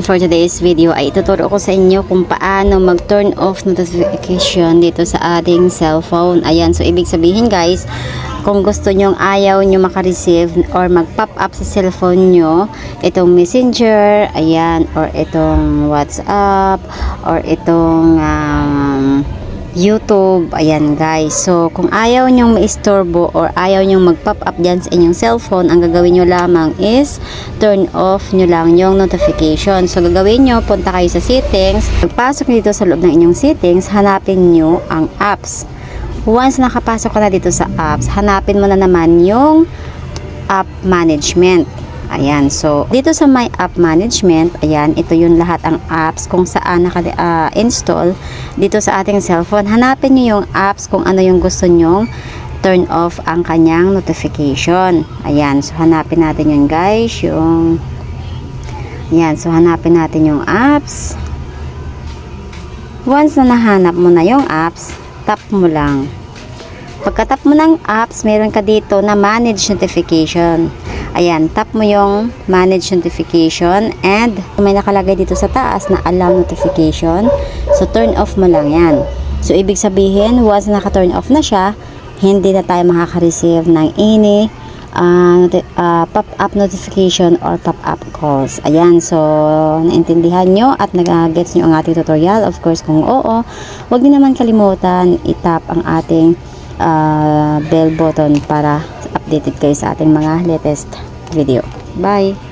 For today's video ay ituturo ko sa inyo kung paano mag-turn off notification dito sa ating cellphone. Ayan, so ibig sabihin guys, kung gusto nyong ayaw nyo makareceive or mag-pop up sa cellphone nyo, itong messenger, ayan, or itong WhatsApp, or itong YouTube, ayan guys. So, kung ayaw nyong maistorbo or ayaw nyong mag-pop up dyan sa inyong cellphone, ang gagawin nyo lamang is turn off nyo lang yung notification. So, gagawin nyo, punta kayo sa settings. Pagpasok nyo dito sa loob ng inyong settings, hanapin nyo ang apps. Once nakapasok ka na dito sa apps, hanapin mo na naman yung app management. Ayan, so dito sa my app management, ayan, ito yung lahat ang apps kung saan naka-install dito sa ating cellphone. Hanapin nyo yung apps kung ano yung gusto nyong turn off ang kanyang notification. Ayan, so hanapin natin yun guys, yung ayan, so hanapin natin yung apps. Once na nahanap mo na yung apps, tap mo lang. Pagka-tap mo ng apps, meron ka dito na manage notification. Ayan, tap mo yung manage notification and may nakalagay dito sa taas na allow notification. So, turn off mo lang yan. So, ibig sabihin, once naka-turn off na siya, hindi na tayo makaka-receive ng any pop-up notification or pop-up calls. Ayan, so, naintindihan nyo at nag-gets nyo ang ating tutorial. Of course, kung oo, huwag nyo naman kalimutan itap ang ating bell button para updated kayo sa ating mga latest video. Bye!